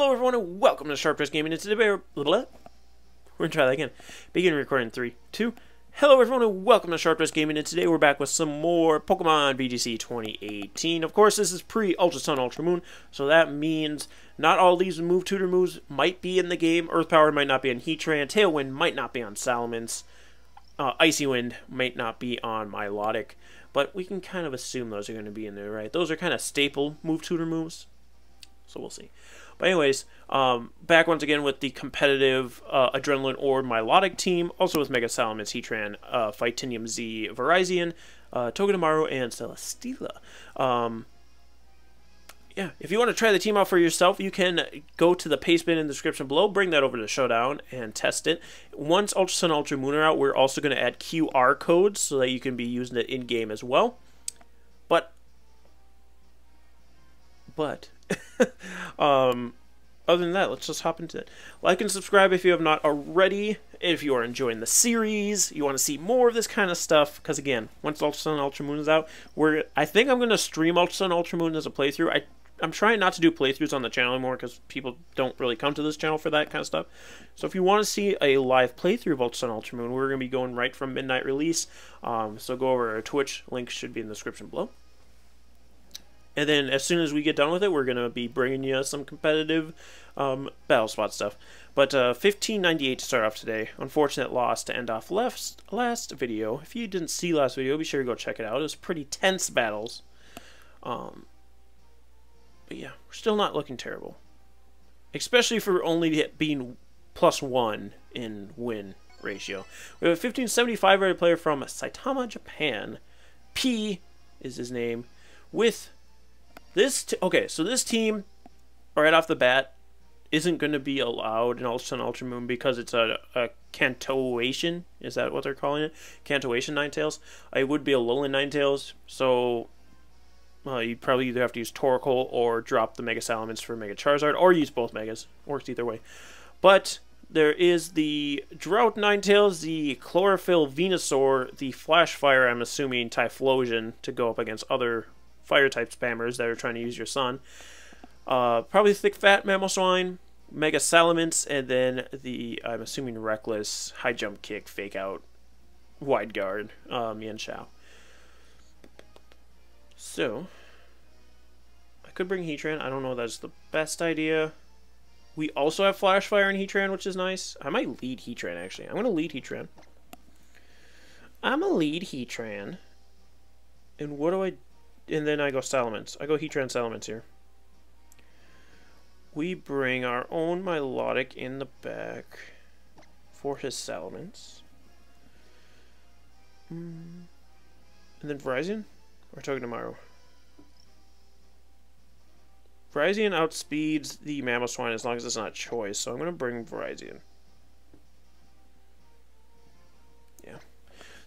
Hello everyone and welcome to Sharp Dress Gaming. And today we're gonna try that again. Begin recording in 3, 2. Hello everyone and welcome to Sharp Dress Gaming. And today we're back with some more Pokemon VGC 2018. Of course, this is pre-Ultra Sun, Ultra Moon, so that means not all these move tutor moves might be in the game. Earth Power might not be on Heatran. Tailwind might not be on Salamence. Icy Wind might not be on Milotic. But we can kind of assume those are going to be in there, right? Those are kind of staple move tutor moves. So we'll see. But anyways, back once again with the competitive Adrenaline Orb Milotic team, also with Mega Salamence, Heatran, Fightinium Z, Virizion, Togedemaru, and Celesteela. Yeah, if you want to try the team out for yourself, you can go to the paste bin in the description below, bring that over to Showdown, and test it. Once Ultra Sun, Ultra Moon are out, we're also going to add QR codes so that you can be using it in-game as well. But other than that, let's just hop into it. Like and subscribe if you have not already. If you are enjoying the series, you want to see more of this kind of stuff, because again, once Ultra Sun, Ultra Moon is out, I think I'm going to stream Ultra Sun, Ultra Moon as a playthrough. I'm trying not to do playthroughs on the channel anymore because people don't really come to this channel for that kind of stuff. So if you want to see a live playthrough of Ultra Sun, Ultra Moon, we're going to be going right from midnight release. So go over to our Twitch. Link should be in the description below. And then as soon as we get done with it, we're going to be bringing you some competitive battle spot stuff. But 1598 to start off today. Unfortunate loss to end off last video. If you didn't see last video, be sure to go check it out. It was pretty tense battles. But yeah, we're still not looking terrible. Especially for only being +1 in win ratio. We have a 1575 rated player from Saitama, Japan. P is his name. With this, okay, so this team, right off the bat, isn't going to be allowed in Ultra Sun, Ultra Moon because it's a Cantoation. Is that what they're calling it? Cantoation Ninetales. It would be a Alolan Ninetales, so you'd probably either have to use Torkoal or drop the Mega Salamence for Mega Charizard, or use both Megas. Works either way. But there is the Drought Ninetales, the Chlorophyll Venusaur, the Flash Fire, I'm assuming Typhlosion, to go up against other Fire-type spammers that are trying to use your Sun. Probably Thick Fat Mamoswine, Mega Salamence, and then the, I'm assuming, Reckless, High Jump Kick, Fake Out, Wide Guard, Mienshao. So, I could bring Heatran. I don't know if that's the best idea. We also have Flash Fire in Heatran, which is nice. I might lead Heatran, actually. I'm going to lead Heatran. And what do I... And then I go Salamence. I go Heatran Salamence here. We bring our own Milotic in the back for his Salamence. And then Virizion? Or Togedemaru? Virizion outspeeds the Mamoswine as long as it's not choice, so I'm going to bring Virizion. Yeah.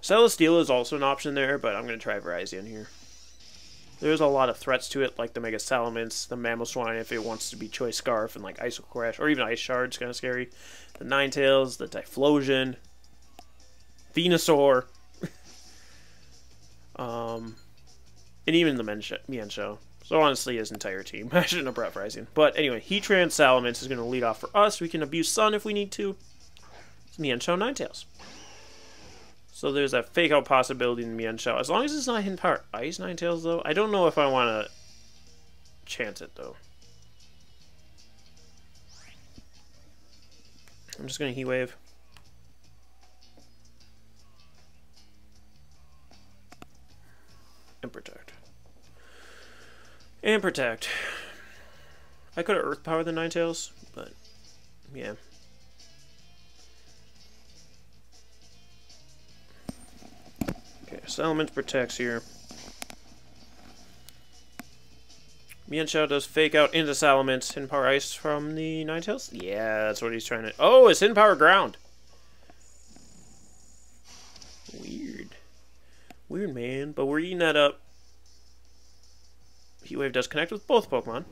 Celesteela is also an option there, but I'm going to try Virizion here. There's a lot of threats to it, like the Mega Salamence, the Mamoswine if it wants to be Choice Scarf, and like Ice Crash, or even Ice Shard's kind of scary. The Ninetales, the Typhlosion, Venusaur, and even the Mienshao. So honestly, his entire team. I shouldn't have brought Virizion. But anyway, Heatran Salamence is going to lead off for us. We can abuse Sun if we need to. It's Mienshao Ninetales. So there's that fake out possibility in Mienshao. As long as it's not Hidden Power Ice Ninetales, though. I don't know if I want to chance it, though. I'm just going to Heat Wave. And Protect. And Protect. I could have Earth Powered the Ninetales, but yeah. Okay, Salamence protects here. Mienshao does Fake Out into Salamence. Hidden Power Ice from the Ninetales? Yeah, that's what he's trying to... Oh, it's Hidden Power Ground! Weird. Weird, man. But we're eating that up. Heat Wave does connect with both Pokemon.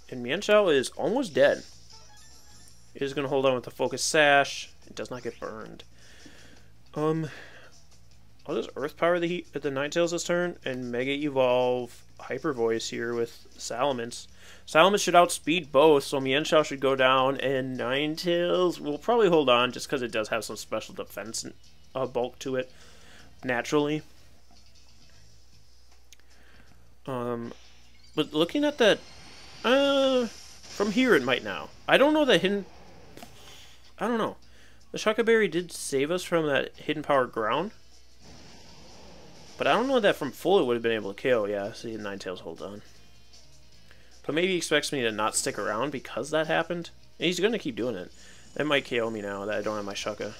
And Mienshao is almost dead. It is going to hold on with the Focus Sash. It does not get burned. I'll just Earth Power the Ninetales this turn and Mega Evolve Hyper Voice here with Salamence. Salamence should outspeed both, so Mienshao should go down, and Ninetales will probably hold on just because it does have some special defense bulk to it naturally. But looking at that, from here it might now. I don't know that hidden. I don't know. The Shaka Berry did save us from that hidden power ground. But I don't know that from full it would have been able to KO. Yeah, see, Ninetales holds on. But maybe he expects me to not stick around because that happened. And he's going to keep doing it. That might KO me now that I don't have my Shaka.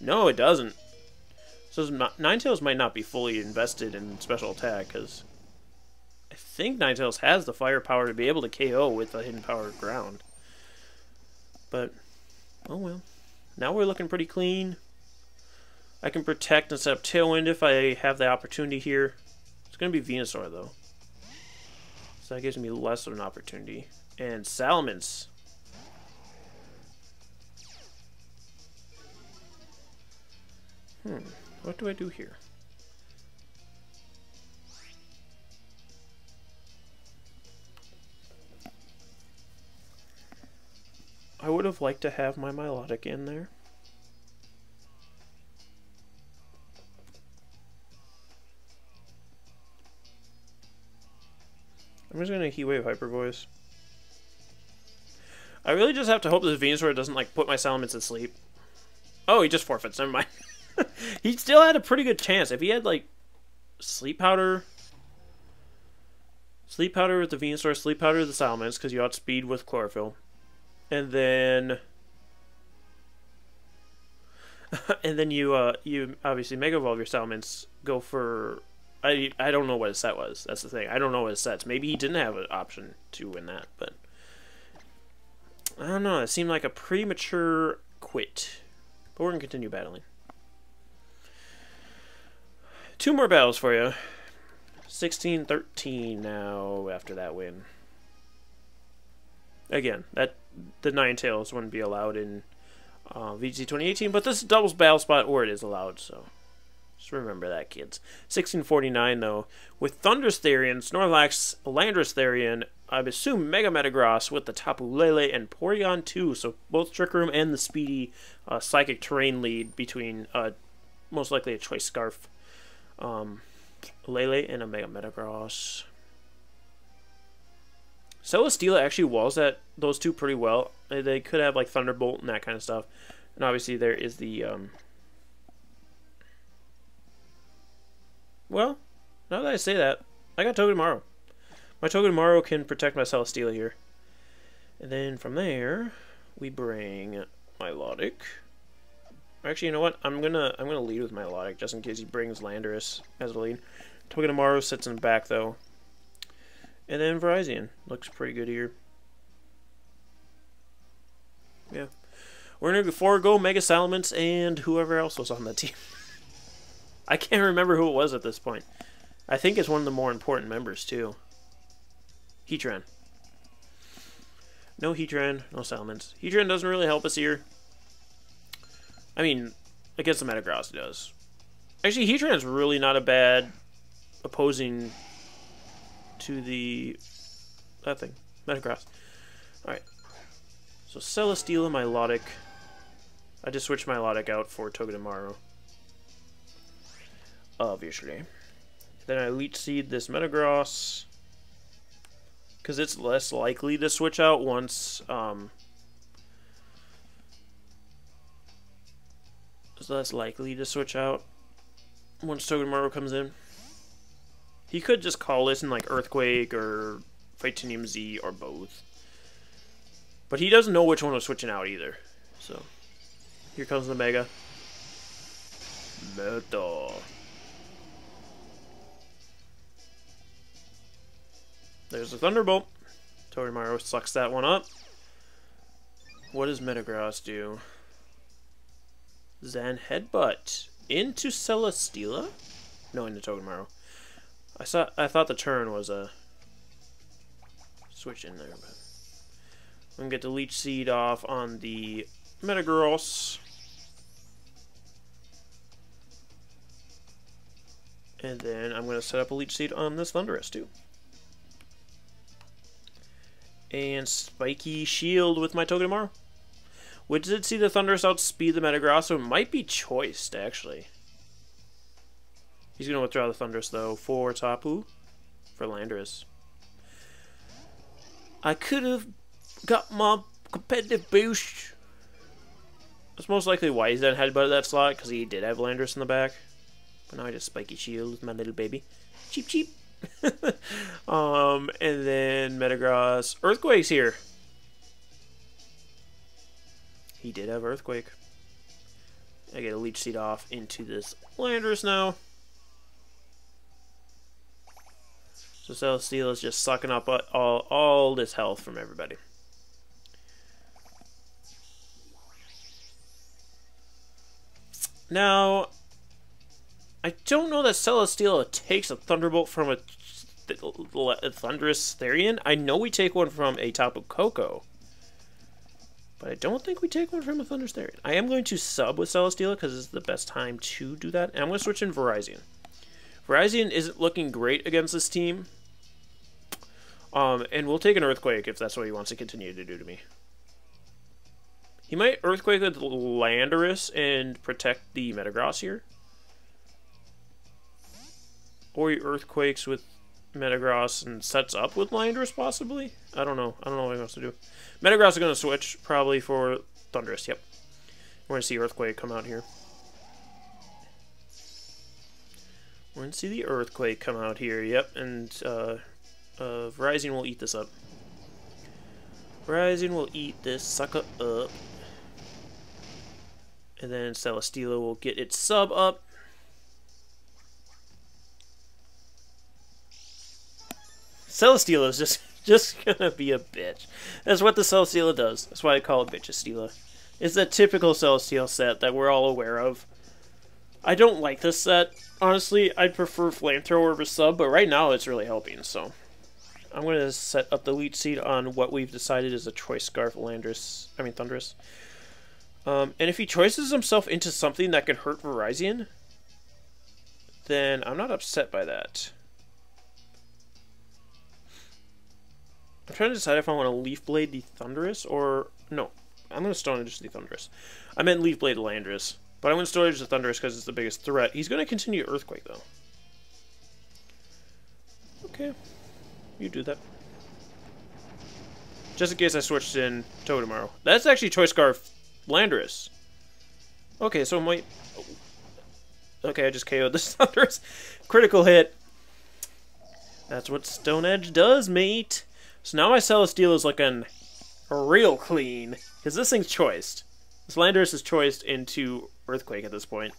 No, it doesn't. So Ninetales might not be fully invested in special attack because I think Ninetales has the firepower to be able to KO with the hidden power ground. But, oh well. Now we're looking pretty clean. I can protect and set up Tailwind if I have the opportunity here. It's going to be Venusaur, though. So that gives me less of an opportunity. And Salamence. What do I do here? I would have liked to have my Milotic in there. I'm just going to Heat Wave Hyper Voice. I really just have to hope this Venusaur doesn't, like, put my Salamence to sleep. Oh, he just forfeits. Never mind. He still had a pretty good chance. If he had, like, Sleep Powder... Sleep Powder with the Venusaur, Sleep Powder with the Salamence, because you outspeed with Chlorophyll. And then... and then you obviously Mega Evolve your Salamence, go for... I don't know what his set was. That's the thing. I don't know what his sets. Maybe he didn't have an option to win that, but... I don't know. It seemed like a premature quit. But we're going to continue battling. 2 more battles for you. 16-13 now after that win. Again, the Ninetales wouldn't be allowed in VGC 2018, but this is doubles battle spot, or it is allowed, so just remember that, kids. 1649, though, with Thundurus Therian, Snorlax, Landorus Therian, I assume Mega Metagross with the Tapu Lele, and Porygon 2, so both Trick Room and the speedy Psychic Terrain lead between most likely a Choice Scarf, Lele, and a Mega Metagross. Celesteela actually walls those two pretty well. They could have like Thunderbolt and that kind of stuff. And obviously there is the well, now that I say that, I got Togedemaru. My Togedemaru can protect my Celesteela here. And then from there, we bring Milotic. Actually, you know what? I'm gonna lead with Milotic just in case he brings Landorus as a lead. Togedemaru sits in the back though. And then Virizion looks pretty good here. Yeah. We're going to forego Mega Salamence and whoever else was on that team. I can't remember who it was at this point. I think it's one of the more important members, too. Heatran. No Heatran, no Salamence. Heatran doesn't really help us here. I mean, against the Metagross it does. Actually, Heatran is really not a bad opposing... to the that thing, Metagross. Alright. So Celesteela, Milotic. I just switched Milotic out for Togedemaru. Obviously. Then I Leech Seed this Metagross. Because it's less likely to switch out once it's less likely to switch out once Togedemaru comes in. He could just call this in like Earthquake or Titanium Z or both. But he doesn't know which one was switching out either. So, here comes the Mega. Meta. There's the Thunderbolt. Togedemaru sucks that one up. What does Metagross do? Zen Headbutt. Into Celesteela? No, into Togedemaru. I thought the turn was a switch in there, but I'm gonna get the Leech Seed off on the Metagross. And then I'm going to set up a Leech Seed on this Thundurus too. And Spiky Shield with my Togedemaru. We did see the Thundurus outspeed the Metagross, so it might be choiced, actually. He's going to withdraw the Thundurus, though, for Tapu, for Landorus. I could have got my competitive boost. That's most likely why he's done headbutt that slot, because he did have Landorus in the back. But now I just Spiky Shield with my little baby. Cheep, cheep. And then Metagross. Earthquake's here. He did have Earthquake. I get a Leech Seed off into this Landorus now. So Celesteela is just sucking up all this health from everybody. Now, I don't know that Celesteela takes a Thunderbolt from a Thundurus Therian. I know we take one from a Tapu Koko. But I don't think we take one from a Thundurus Therian. I am going to sub with Celesteela because it's the best time to do that. And I'm going to switch in Virizion. Virizion isn't looking great against this team. And we'll take an Earthquake if that's what he wants to continue to do to me. He might Earthquake with Landorus and protect the Metagross here. Or he Earthquakes with Metagross and sets up with Landorus, possibly? I don't know. I don't know what he wants to do. Metagross is going to switch, probably, for Thundurus. Yep. We're going to see Earthquake come out here. We're going to see the Earthquake come out here. Yep, and Virizion will eat this up. Virizion will eat this sucker up. And then Celesteela will get its sub up. Celesteela is just gonna be a bitch. That's what the Celesteela does. That's why I call it Bitchesteela. It's that typical Celesteela set that we're all aware of. I don't like this set. Honestly, I'd prefer Flamethrower over Sub, but right now it's really helping, so. I'm gonna set up the Leech Seed on what we've decided is a Choice Scarf Thundurus. And if he choices himself into something that can hurt Virizion, then I'm not upset by that. I'm trying to decide if I want to Leaf Blade the Thundurus or... No, I'm going to Stone Edge the Thundurus. I meant Leaf Blade Landorus, but I'm going to Stone Edge the Thundurus because it's the biggest threat. He's going to continue Earthquake, though. Okay, you do that. Just in case I switched in Togedemaru. That's actually Choice Scarf Landorus. Okay, so my... Okay, I just KO'd this Thundurus. Critical hit. That's what Stone Edge does, mate. So now my Celesteela is looking real clean, because this thing's choiced. This Landorus is choiced into Earthquake at this point.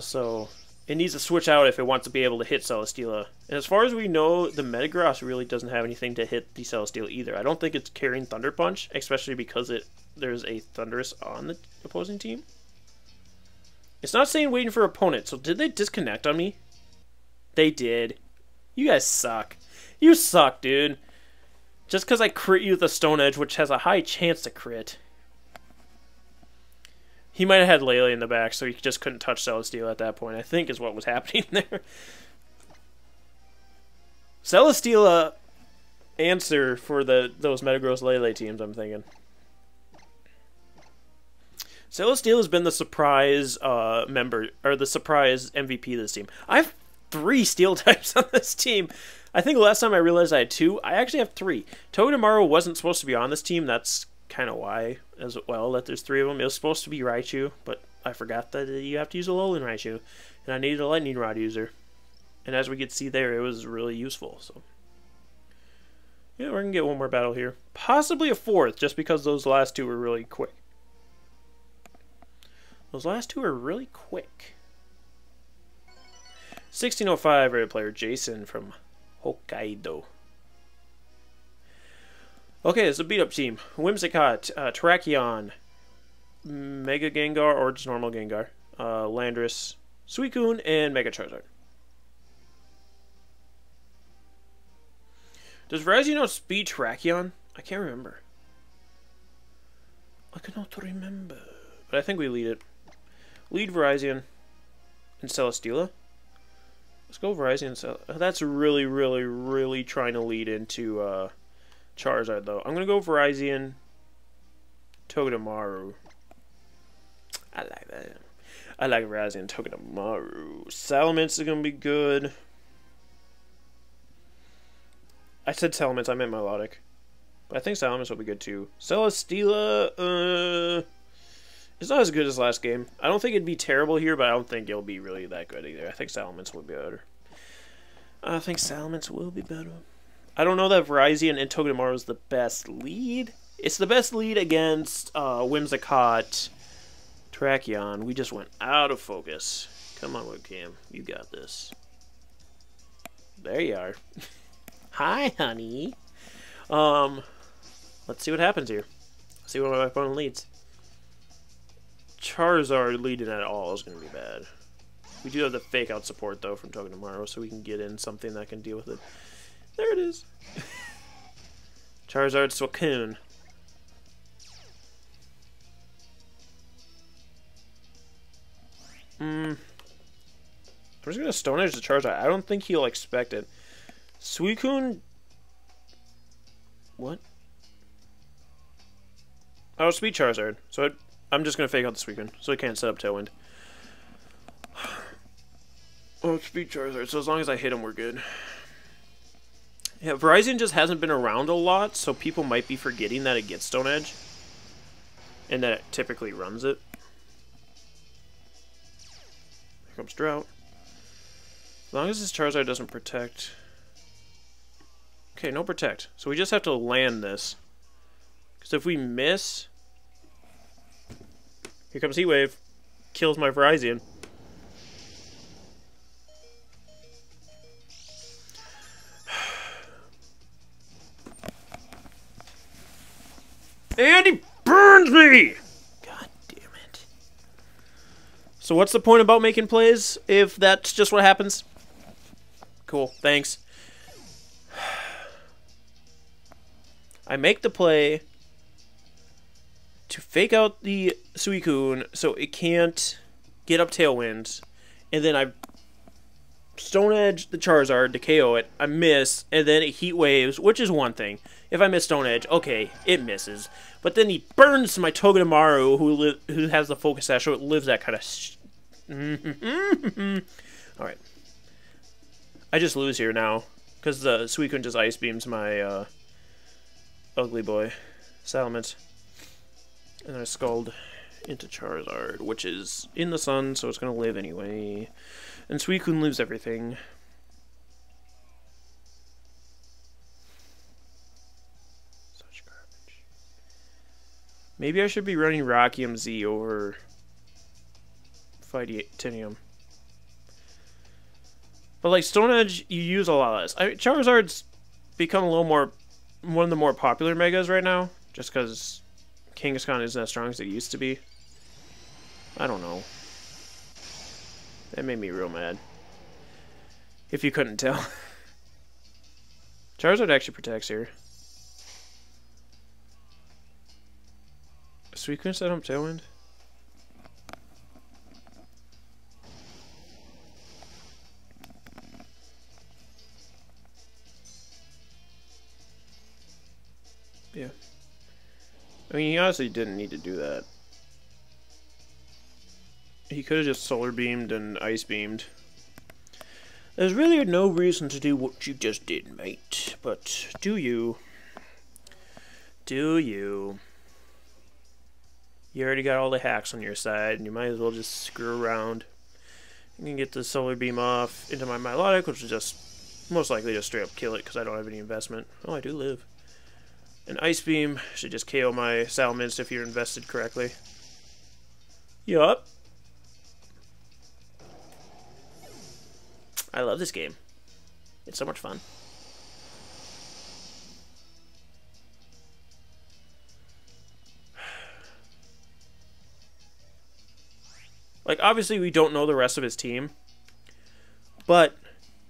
So it needs to switch out if it wants to be able to hit Celesteela. And as far as we know, the Metagross really doesn't have anything to hit the Celesteela either. I don't think it's carrying Thunder Punch, especially because there's a Thundurus on the opposing team. It's not saying waiting for opponent, so did they disconnect on me? They did. You guys suck. You suck, dude. Just because I crit you with a Stone Edge, which has a high chance to crit. He might have had Lele in the back, so he just couldn't touch Celesteela at that point, I think is what was happening there. Celesteela answer for those Metagross Lele teams, I'm thinking. Celesteela has been the surprise member, or the surprise MVP of this team. I have 3 Steel types on this team. I think last time I realized I had 2. I actually have 3. Togedemaru wasn't supposed to be on this team. That's kind of why as well that there's 3 of them. It was supposed to be Raichu, but I forgot that you have to use a Alolan Raichu. And I needed a Lightning Rod user. And as we could see there, it was really useful. So yeah, we're going to get one more battle here. Possibly a 4th, just because those last 2 were really quick. Those last 2 are really quick. 1605 rated player Jason from Hokkaido. Okay, it's a beat-up team. Whimsicott, Terrakion, Mega Gengar, or just normal Gengar, Landorus, Suicune, and Mega Charizard. Does Virizion outspeed Terrakion? I can't remember. I cannot remember. But I think we lead it. Lead Virizion and Celesteela. Let's go Virizion. So that's really, really, really trying to lead into Charizard, though. I'm going to go Virizion, Togedemaru. I like that. I like Virizion, Togedemaru. Salamence is going to be good. I said Salamence, I meant Melodic. But I think Salamence will be good, too. Celesteela, it's not as good as last game. I don't think it'd be terrible here, but I don't think it'll be really that good either. I think Salamence will be better. I think Salamence will be better. I don't know that Virizion and Togedemaru is the best lead. It's the best lead against Whimsicott, Terrakion. We just went out of focus. Come on, webcam. You got this. There you are. Hi, honey. Let's see what happens here. See what my opponent leads. Charizard leading at all is going to be bad. We do have the fake out support, though, from Togedemaru, so we can get in something that can deal with it. There it is. Charizard Suicune. I'm just going to Stone Edge the Charizard. I don't think he'll expect it. Suicune... What? Oh, Speed Charizard. So I'm just going to fake out the Suicune, so he can't set up Tailwind. Oh, Speed Charizard. So as long as I hit him, we're good. Yeah, Virizion just hasn't been around a lot, so people might be forgetting that it gets Stone Edge. And that it typically runs it. Here comes Drought. As long as this Charizard doesn't protect... Okay, no protect. So we just have to land this. Because if we miss... Here comes Heat Wave. Kills my Virizion. And he burns me! God damn it. So what's the point about making plays if that's just what happens? Cool, thanks. I make the play to fake out the Suicune so it can't get up Tailwind, and then I Stone Edge the Charizard to KO it. I miss, and then it Heat Waves, which is one thing. If I miss Stone Edge, okay, it misses. But then he burns my Togedemaru, who has the Focus Sash, so it lives that kind of... Alright. I just lose here now, because the Suicune just Ice Beams my ugly boy, Salamence. And I Scald into Charizard, which is in the sun, so it's going to live anyway. And Suicune lives everything. Such garbage. Maybe I should be running Rockium Z over Titanium. But like Stone Edge, you use a lot less. Charizard's become a little more, one of the more popular megas right now, just because Kangaskhan isn't as strong as it used to be. I don't know. That made me real mad. If you couldn't tell. Charizard actually protects here. Suicune set up Tailwind? Yeah. I mean, he honestly didn't need to do that. He could have just Solar Beamed and Ice Beamed. There's really no reason to do what you just did, mate. But do you? Do you? You already got all the hacks on your side, and you might as well just screw around. You can get the Solar Beam off into my Milotic, which is just most likely just straight up kill it because I don't have any investment. Oh, I do live. An Ice Beam should just KO my Salamence if you're invested correctly. Yup. I love this game. It's so much fun. Like, obviously we don't know the rest of his team. But,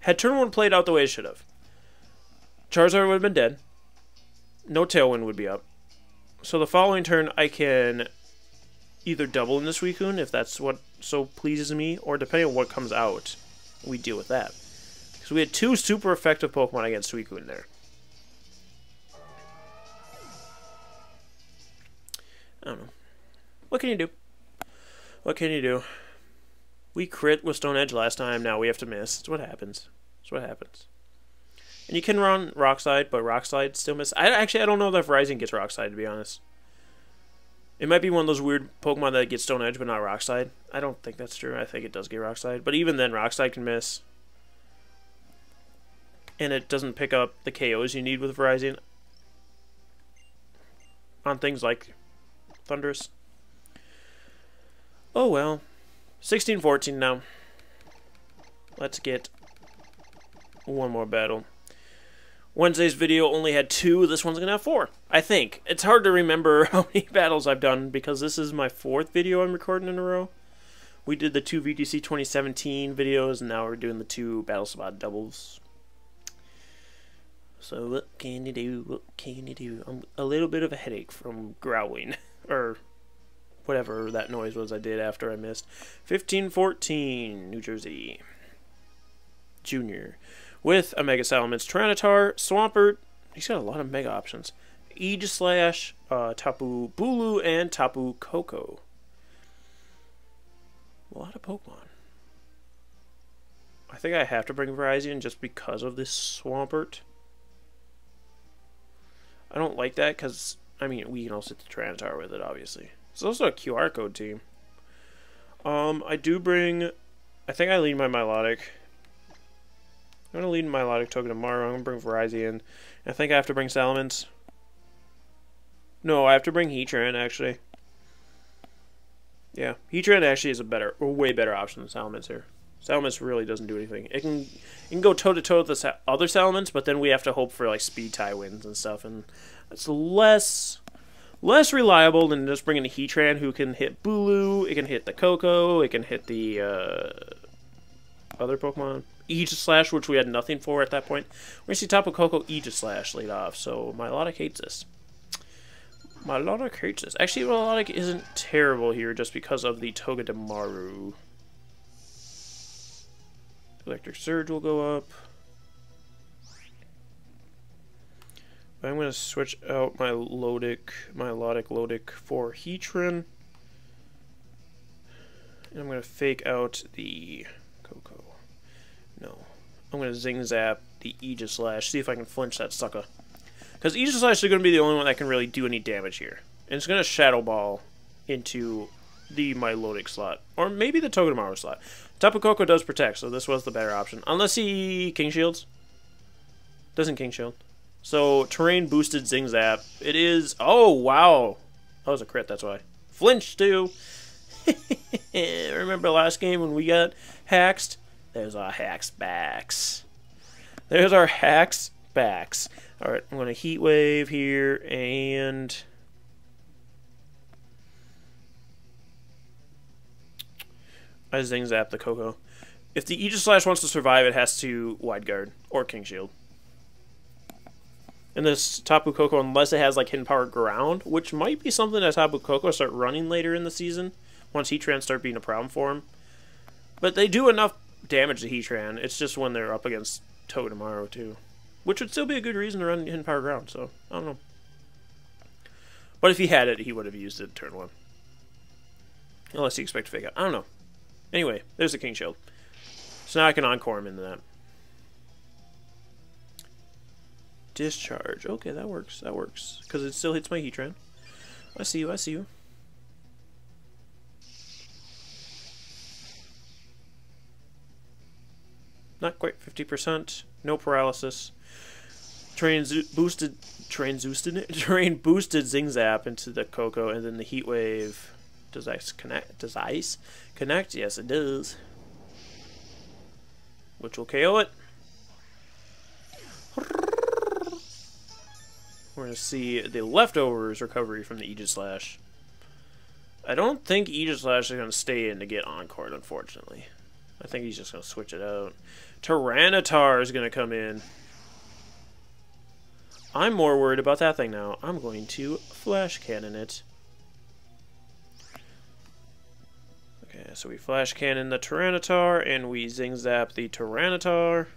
had turn 1 played out the way it should have, Charizard would have been dead. No Tailwind would be up. So the following turn I can either double in the Suicune, if that's what so pleases me, or depending on what comes out, we deal with that. So we had two super effective Pokemon against Suicune there. I don't know. What can you do? What can you do? We crit with Stone Edge last time, now we have to miss. That's what happens. That's what happens. And you can run Rock Slide, but Rock Slide still miss. I don't know if Virizion gets Rock Slide, to be honest. It might be one of those weird Pokemon that gets Stone Edge, but not Rock Slide. I don't think that's true. I think it does get Rock Slide. But even then, Rock Slide can miss. And it doesn't pick up the KOs you need with Virizion on things like Thundurus. Oh well. 16-14 now. Let's get one more battle. Wednesday's video only had 2. This one's going to have 4, I think. It's hard to remember how many battles I've done because this is my 4th video I'm recording in a row. We did the 2 VGC 2017 videos, and now we're doing the 2 Battle Spot doubles. So what can you do? What can you do? I'm a little bit of a headache from growling, or whatever that noise was I did after I missed. 15-14, New Jersey. Junior. With a Mega Salamence, Tyranitar, Swampert. He's got a lot of Mega options. Aegislash, Tapu Bulu, and Tapu Koko. A lot of Pokemon. I think I have to bring Virizion just because of this Swampert. I don't like that because, I mean, we can also hit the Tyranitar with it, obviously. It's also a QR code team. I do bring, I think I lead my Milotic. I'm going to lead Milotic Togedemaru. I'm going to bring Virizion. I think I have to bring Salamence. No, I have to bring Heatran, actually. Yeah, Heatran actually is a way better option than Salamence here. Salamence really doesn't do anything. It can go toe-to-toe with the other Salamence, but then we have to hope for, like, speed tie wins and stuff, and it's less reliable than just bringing a Heatran who can hit Bulu, it can hit the Koko, it can hit the other Pokemon. Aegislash, which we had nothing for at that point. We're going to see Tapu Koko Aegislash laid off, so Milotic hates this. Milotic hates this. Actually, Milotic isn't terrible here just because of the Togedemaru. Electric Surge will go up. But I'm going to switch out my Milotic Lodic for Heatran. And I'm going to fake out the Koko. No. I'm going to Zing Zap the Aegislash. See if I can flinch that sucker. Because Aegislash is going to be the only one that can really do any damage here. And it's going to Shadow Ball into the Milotic slot. Or maybe the Togedemaru slot. Tapu Koko does protect, so this was the better option. Unless he King Shields. Doesn't King Shield. So, terrain boosted Zing Zap. It is... Oh, wow. That was a crit, that's why. Flinch, too. Remember last game when we got haxed? There's our hacks backs. There's our hacks backs. Alright, I'm going to Heat Wave here, and... I Zing Zap the Koko. If the Aegislash wants to survive, it has to Wide Guard or King Shield. And this Tapu Koko, unless it has like Hidden Power Ground, which might be something that Tapu Koko start running later in the season, once Heatran start being a problem for him. But they do enough damage to Heatran. It's just when they're up against Togedemaru too, which would still be a good reason to run Hidden Power Ground. So I don't know. But if he had it, he would have used it turn 1. Unless he expects to fake out. I don't know. Anyway, there's the King Shield. So now I can Encore him into that. Discharge. Okay, that works. That works. Because it still hits my Heatran. I see you. I see you. Not quite 50%. No paralysis. Terrain boosted Zing Zap into the Koko, and then the Heat Wave. Does ice connect? Does ice connect? Yes, it does. Which will KO it. We're going to see the Leftovers recovery from the Aegislash. I don't think Aegislash is going to stay in to get Encore, unfortunately. I think he's just going to switch it out. Tyranitar is going to come in. I'm more worried about that thing now. I'm going to Flash Cannon it. Okay, so we Flash Cannon the Tyranitar, and we Zing Zap the Tyranitar.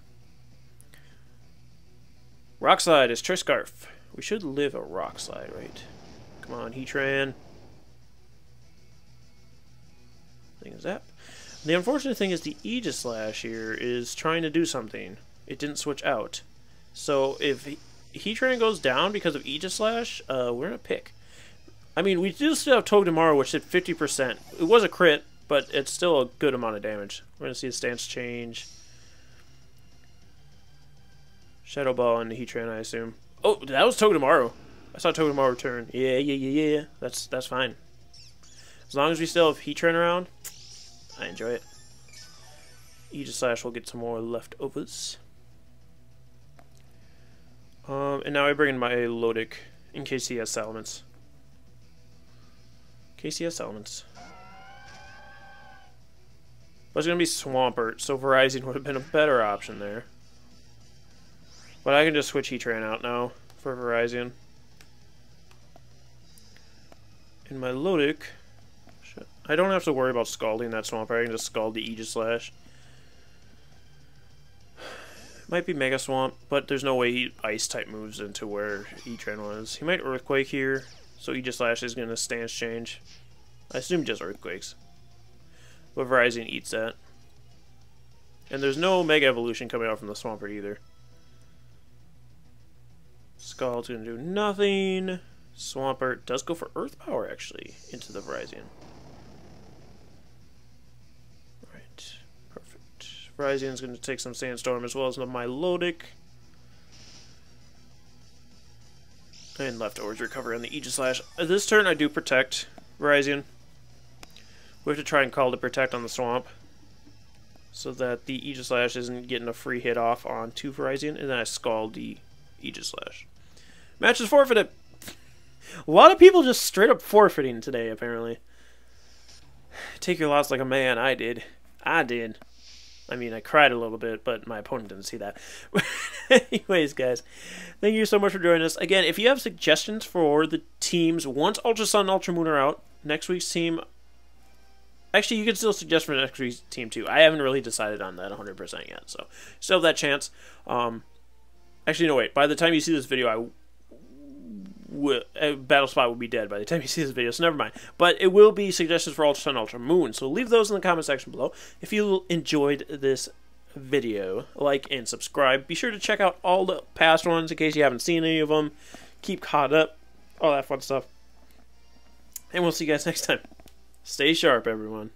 Rock Slide is Choice Scarf. We should live a Rock Slide, right? Come on, Heatran. Thing is that. The unfortunate thing is the Aegis Slash here is trying to do something. It didn't switch out. So if Heatran goes down because of Aegis Slash, we're in a pick. I mean, we do still have Togedemaru, which did 50%. It was a crit, but it's still a good amount of damage. We're going to see the stance change. Shadow Ball and Heatran, I assume. Oh, that was Togedemaru. I saw Togedemaru return. Yeah. That's fine. As long as we still have Heatran around, I enjoy it. Aegis Slash will get some more leftovers. And now I bring in my Lodic in case he has Salamence. But it's going to be Swampert, so Virizion would have been a better option there. But I can just switch Heatran out now for Virizion. In my Lodic, I don't have to worry about scalding that Swampert. I can just scald the Aegis Slash. Might be Mega Swamp, but there's no way he Ice-type moves into where Heatran was. He might Earthquake here, so Aegis Slash is going to stance change. I assume just Earthquakes. But Virizion eats that. And there's no Mega Evolution coming out from the Swampert either. Scald's going to do nothing. Swampert does go for Earth Power, actually, into the Virizion. Right, perfect. Virizion's going to take some Sandstorm as well as my Lodic. And leftovers recover on the Aegis Slash. This turn I do protect Virizion. We have to try and call to protect on the Swamp, so that the Aegis Slash isn't getting a free hit off on 2 Virizion, and then I scald the Aegis Slash. Match is forfeited! A lot of people just straight up forfeiting today, apparently. Take your loss like a man. I did. I mean, I cried a little bit, but my opponent didn't see that. Anyways, guys, thank you so much for joining us. Again, if you have suggestions for the teams, once Ultra Sun and Ultra Moon are out, next week's team... Actually, you can still suggest for next week's team, too. I haven't really decided on that 100% yet, so still have that chance. Actually, no, wait. By the time you see this video, Battle Spot will be dead by the time you see this video, so never mind. But it will be suggestions for Ultra Sun, Ultra Moon, so leave those in the comment section below. If you enjoyed this video, like and subscribe. Be sure to check out all the past ones in case you haven't seen any of them. Keep caught up, all that fun stuff. And we'll see you guys next time. Stay sharp, everyone.